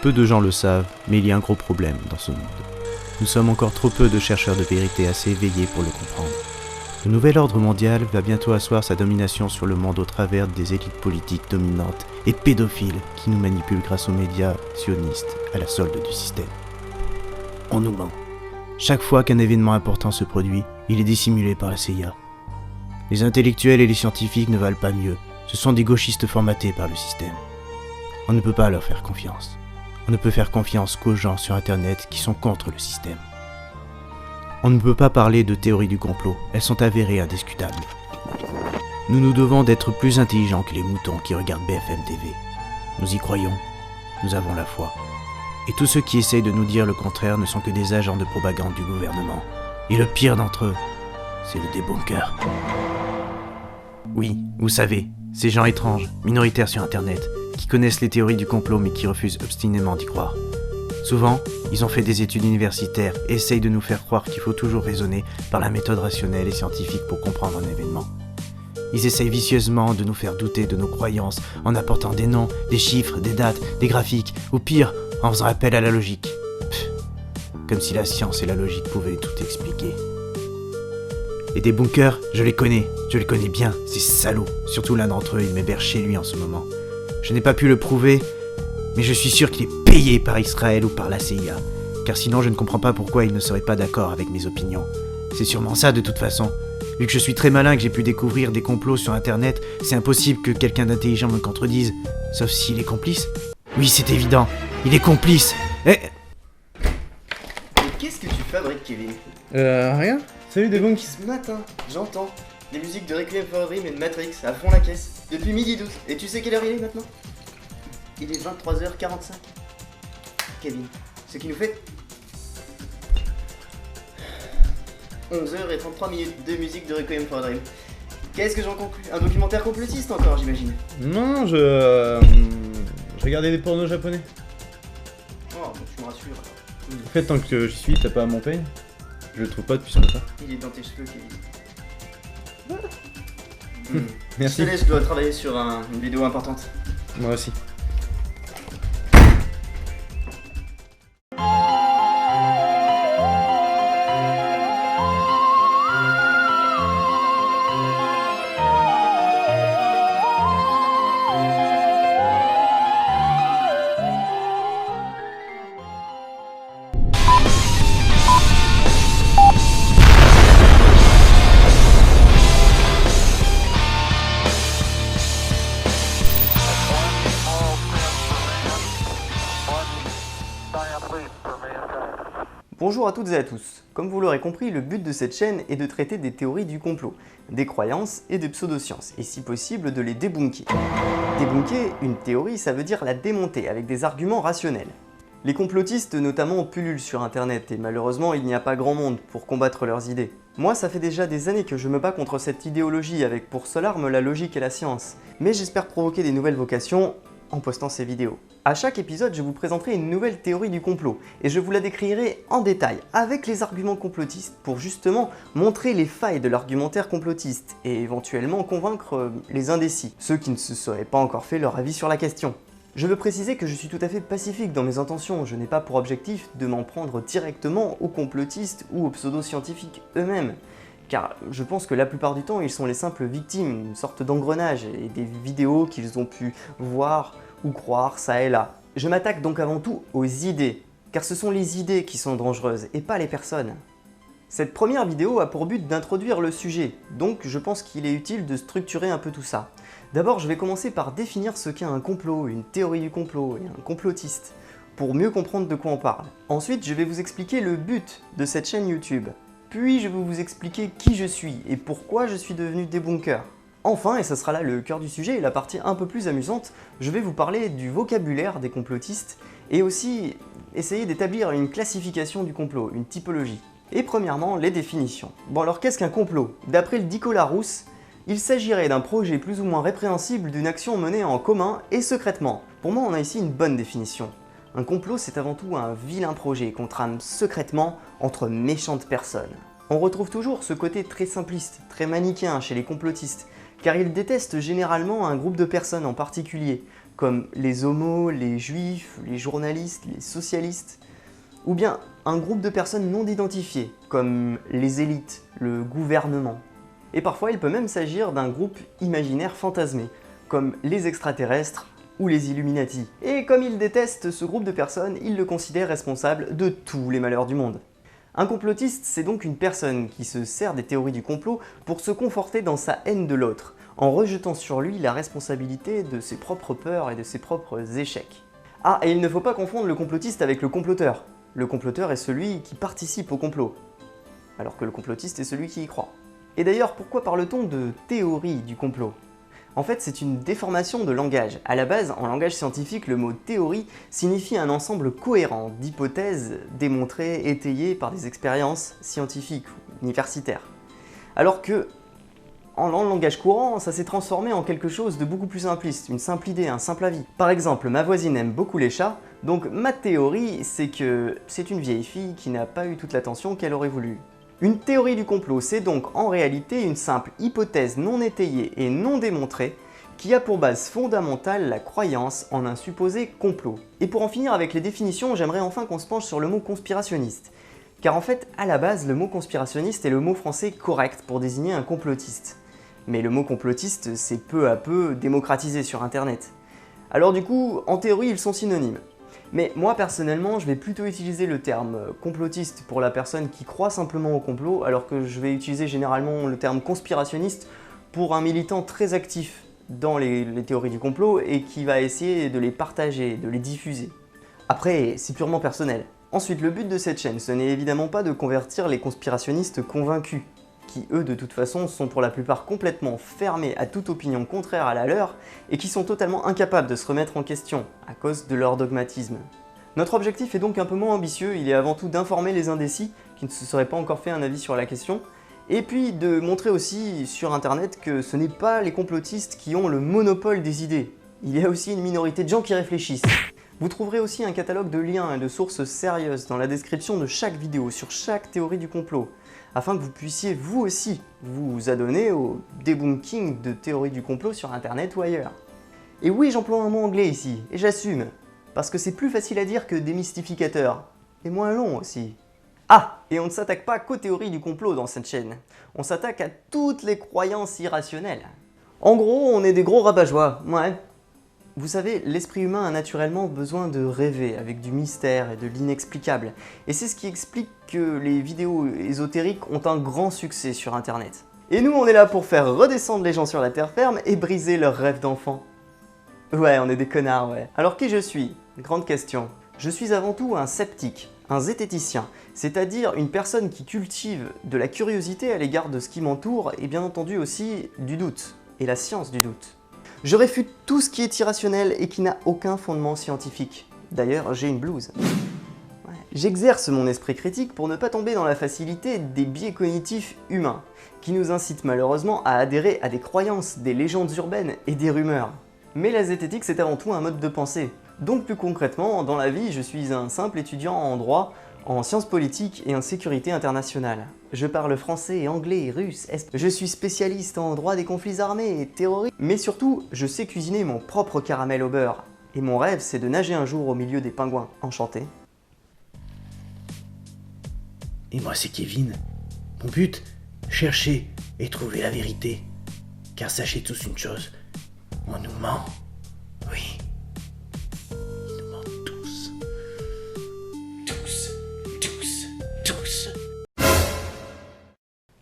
Peu de gens le savent, mais il y a un gros problème dans ce monde. Nous sommes encore trop peu de chercheurs de vérité assez éveillés pour le comprendre. Le nouvel ordre mondial va bientôt asseoir sa domination sur le monde au travers des élites politiques dominantes et pédophiles qui nous manipulent grâce aux médias sionistes à la solde du système. On nous ment. Chaque fois qu'un événement important se produit, il est dissimulé par la CIA. Les intellectuels et les scientifiques ne valent pas mieux. Ce sont des gauchistes formatés par le système. On ne peut pas leur faire confiance. On ne peut faire confiance qu'aux gens sur Internet qui sont contre le système. On ne peut pas parler de théories du complot, elles sont avérées indiscutables. Nous nous devons d'être plus intelligents que les moutons qui regardent BFM TV. Nous y croyons, nous avons la foi. Et tous ceux qui essayent de nous dire le contraire ne sont que des agents de propagande du gouvernement. Et le pire d'entre eux, c'est le débunker. Oui, vous savez, ces gens étranges, minoritaires sur Internet, qui connaissent les théories du complot mais qui refusent obstinément d'y croire. Souvent, ils ont fait des études universitaires et essayent de nous faire croire qu'il faut toujours raisonner par la méthode rationnelle et scientifique pour comprendre un événement. Ils essayent vicieusement de nous faire douter de nos croyances en apportant des noms, des chiffres, des dates, des graphiques, ou pire, en faisant appel à la logique. Comme si la science et la logique pouvaient tout expliquer. Les débunkers, je les connais bien, ces salauds. Surtout l'un d'entre eux, il m'héberge chez lui en ce moment. Je n'ai pas pu le prouver, mais je suis sûr qu'il est payé par Israël ou par la CIA. Car sinon, je ne comprends pas pourquoi il ne serait pas d'accord avec mes opinions. C'est sûrement ça de toute façon. Vu que je suis très malin et que j'ai pu découvrir des complots sur Internet, c'est impossible que quelqu'un d'intelligent me contredise. Sauf s'il est complice. Oui, c'est évident. Il est complice. Mais qu'est-ce que tu fabriques, Kevin? Rien. Salut des bunks. Ce matin, j'entends des musiques de Requiem for a Dream et de Matrix à fond la caisse, depuis 12h. Et tu sais quelle heure il est maintenant? Il est 23h45. Kevin, ce qui nous fait 11h33 de musique de Requiem for a Dream. Qu'est-ce que j'en conclus? Un documentaire complotiste encore, j'imagine? Non, je regardais des pornos japonais. Oh, bon, tu me rassures. En fait, tant que j'y suis, t'as pas à m'en payer. Je le trouve pas depuis ce matin. Il est dans tes cheveux, Kevin. Merci. Je te laisse, je dois travailler sur une vidéo importante. Moi aussi. Bonjour à toutes et à tous. Comme vous l'aurez compris, le but de cette chaîne est de traiter des théories du complot, des croyances et des pseudosciences, et si possible de les débunker. Débunker une théorie, ça veut dire la démonter avec des arguments rationnels. Les complotistes notamment pullulent sur internet et malheureusement il n'y a pas grand monde pour combattre leurs idées. Moi ça fait déjà des années que je me bats contre cette idéologie avec pour seule arme la logique et la science, mais j'espère provoquer des nouvelles vocations en postant ces vidéos. À chaque épisode, je vous présenterai une nouvelle théorie du complot et je vous la décrirai en détail avec les arguments complotistes pour justement montrer les failles de l'argumentaire complotiste et éventuellement convaincre les indécis, ceux qui ne se seraient pas encore fait leur avis sur la question. Je veux préciser que je suis tout à fait pacifique dans mes intentions, je n'ai pas pour objectif de m'en prendre directement aux complotistes ou aux pseudo-scientifiques eux-mêmes. Car je pense que la plupart du temps, ils sont les simples victimes, une sorte d'engrenage et des vidéos qu'ils ont pu voir ou croire ça et là. Je m'attaque donc avant tout aux idées, car ce sont les idées qui sont dangereuses et pas les personnes. Cette première vidéo a pour but d'introduire le sujet, donc je pense qu'il est utile de structurer un peu tout ça. D'abord, je vais commencer par définir ce qu'est un complot, une théorie du complot et un complotiste, pour mieux comprendre de quoi on parle. Ensuite, je vais vous expliquer le but de cette chaîne YouTube. Puis je vais vous expliquer qui je suis et pourquoi je suis devenu débunker. Enfin, et ce sera là le cœur du sujet et la partie un peu plus amusante, je vais vous parler du vocabulaire des complotistes et aussi essayer d'établir une classification du complot, une typologie. Et premièrement, les définitions. Bon alors qu'est-ce qu'un complot? D'après le Dico Larousse, il s'agirait d'un projet plus ou moins répréhensible d'une action menée en commun et secrètement. Pour moi, on a ici une bonne définition. Un complot, c'est avant tout un vilain projet qu'on trame secrètement entre méchantes personnes. On retrouve toujours ce côté très simpliste, très manichéen chez les complotistes, car ils détestent généralement un groupe de personnes en particulier, comme les homos, les juifs, les journalistes, les socialistes, ou bien un groupe de personnes non identifiées, comme les élites, le gouvernement. Et parfois il peut même s'agir d'un groupe imaginaire fantasmé, comme les extraterrestres ou les Illuminati. Et comme ils détestent ce groupe de personnes, ils le considèrent responsable de tous les malheurs du monde. Un complotiste, c'est donc une personne qui se sert des théories du complot pour se conforter dans sa haine de l'autre, en rejetant sur lui la responsabilité de ses propres peurs et de ses propres échecs. Ah, et il ne faut pas confondre le complotiste avec le comploteur. Le comploteur est celui qui participe au complot, alors que le complotiste est celui qui y croit. Et d'ailleurs, pourquoi parle-t-on de théorie du complot ? En fait, c'est une déformation de langage. À la base, en langage scientifique, le mot théorie signifie un ensemble cohérent d'hypothèses démontrées, étayées par des expériences scientifiques ou universitaires. Alors que, en langage courant, ça s'est transformé en quelque chose de beaucoup plus simpliste, une simple idée, un simple avis. Par exemple, ma voisine aime beaucoup les chats, donc ma théorie, c'est que c'est une vieille fille qui n'a pas eu toute l'attention qu'elle aurait voulu. Une théorie du complot, c'est donc en réalité une simple hypothèse non étayée et non démontrée qui a pour base fondamentale la croyance en un supposé complot. Et pour en finir avec les définitions, j'aimerais enfin qu'on se penche sur le mot conspirationniste. Car en fait, à la base, le mot conspirationniste est le mot français correct pour désigner un complotiste. Mais le mot complotiste s'est peu à peu démocratisé sur internet. Alors du coup, en théorie, ils sont synonymes. Mais moi personnellement, je vais plutôt utiliser le terme complotiste pour la personne qui croit simplement au complot, alors que je vais utiliser généralement le terme conspirationniste pour un militant très actif dans les théories du complot et qui va essayer de les partager, de les diffuser. Après, c'est purement personnel. Ensuite, le but de cette chaîne, ce n'est évidemment pas de convertir les conspirationnistes convaincus, qui eux de toute façon sont pour la plupart complètement fermés à toute opinion contraire à la leur et qui sont totalement incapables de se remettre en question à cause de leur dogmatisme. Notre objectif est donc un peu moins ambitieux, il est avant tout d'informer les indécis qui ne se seraient pas encore fait un avis sur la question, et puis de montrer aussi sur internet que ce n'est pas les complotistes qui ont le monopole des idées. Il y a aussi une minorité de gens qui réfléchissent. Vous trouverez aussi un catalogue de liens et de sources sérieuses dans la description de chaque vidéo sur chaque théorie du complot, afin que vous puissiez vous aussi vous adonner au debunking de théories du complot sur internet ou ailleurs. Et oui, j'emploie un mot anglais ici, et j'assume, parce que c'est plus facile à dire que démystificateur, et moins long aussi. Ah, et on ne s'attaque pas qu'aux théories du complot dans cette chaîne, on s'attaque à toutes les croyances irrationnelles. En gros, on est des gros rabat-joie, ouais. Vous savez, l'esprit humain a naturellement besoin de rêver avec du mystère et de l'inexplicable. Et c'est ce qui explique que les vidéos ésotériques ont un grand succès sur internet. Et nous, on est là pour faire redescendre les gens sur la terre ferme et briser leurs rêves d'enfant. Ouais, on est des connards, ouais. Alors qui je suis? Grande question. Je suis avant tout un sceptique, un zététicien, c'est-à-dire une personne qui cultive de la curiosité à l'égard de ce qui m'entoure et bien entendu aussi du doute, et la science du doute. Je réfute tout ce qui est irrationnel et qui n'a aucun fondement scientifique. D'ailleurs, j'ai une blouse. Ouais. J'exerce mon esprit critique pour ne pas tomber dans la facilité des biais cognitifs humains, qui nous incitent malheureusement à adhérer à des croyances, des légendes urbaines et des rumeurs. Mais la zététique, c'est avant tout un mode de pensée. Donc plus concrètement, dans la vie, je suis un simple étudiant en droit, en sciences politiques et en sécurité internationale. Je parle français, anglais, russe, je suis spécialiste en droit des conflits armés et terroristes. Mais surtout, je sais cuisiner mon propre caramel au beurre. Et mon rêve, c'est de nager un jour au milieu des pingouins. Enchanté. Et moi c'est Kevin. Mon but, chercher et trouver la vérité. Car sachez tous une chose, on nous ment. Oui. Ils nous mentent tous. Tous.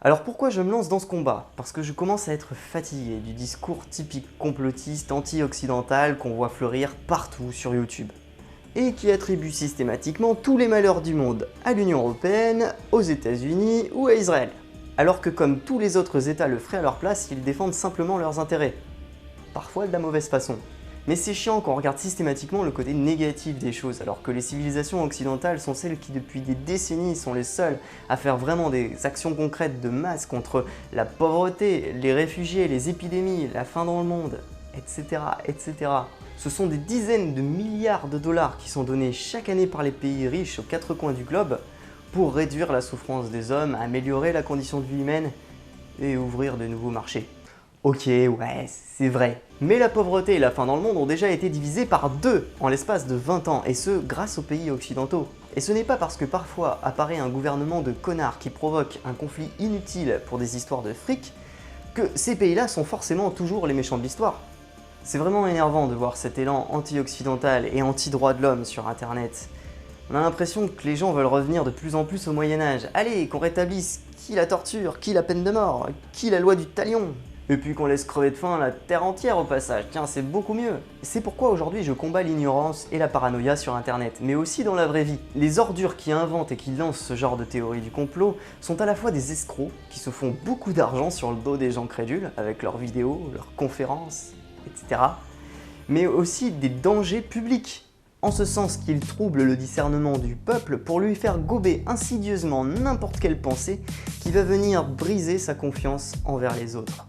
Alors pourquoi je me lance dans ce combat? Parce que je commence à être fatigué du discours typique complotiste anti-occidental qu'on voit fleurir partout sur YouTube. Et qui attribue systématiquement tous les malheurs du monde à l'Union Européenne, aux États-Unis ou à Israël. Alors que comme tous les autres États le feraient à leur place, ils défendent simplement leurs intérêts. Parfois de la mauvaise façon. Mais c'est chiant quand on regarde systématiquement le côté négatif des choses, alors que les civilisations occidentales sont celles qui depuis des décennies sont les seules à faire vraiment des actions concrètes de masse contre la pauvreté, les réfugiés, les épidémies, la faim dans le monde, etc. etc. Ce sont des dizaines de milliards de dollars qui sont donnés chaque année par les pays riches aux quatre coins du globe pour réduire la souffrance des hommes, améliorer la condition de vie humaine et ouvrir de nouveaux marchés. Ok, ouais, c'est vrai. Mais la pauvreté et la faim dans le monde ont déjà été divisées par 2 en l'espace de 20 ans, et ce, grâce aux pays occidentaux. Et ce n'est pas parce que parfois apparaît un gouvernement de connards qui provoque un conflit inutile pour des histoires de fric, que ces pays-là sont forcément toujours les méchants de l'histoire. C'est vraiment énervant de voir cet élan anti-occidental et anti-droit de l'homme sur internet. On a l'impression que les gens veulent revenir de plus en plus au Moyen-Âge. Allez, qu'on rétablisse qui la torture, qui la peine de mort, qui la loi du talion. Et puis qu'on laisse crever de faim la terre entière au passage, tiens, c'est beaucoup mieux. C'est pourquoi aujourd'hui je combats l'ignorance et la paranoïa sur internet, mais aussi dans la vraie vie. Les ordures qui inventent et qui lancent ce genre de théorie du complot sont à la fois des escrocs qui se font beaucoup d'argent sur le dos des gens crédules, avec leurs vidéos, leurs conférences, etc. Mais aussi des dangers publics, en ce sens qu'ils troublent le discernement du peuple pour lui faire gober insidieusement n'importe quelle pensée qui va venir briser sa confiance envers les autres.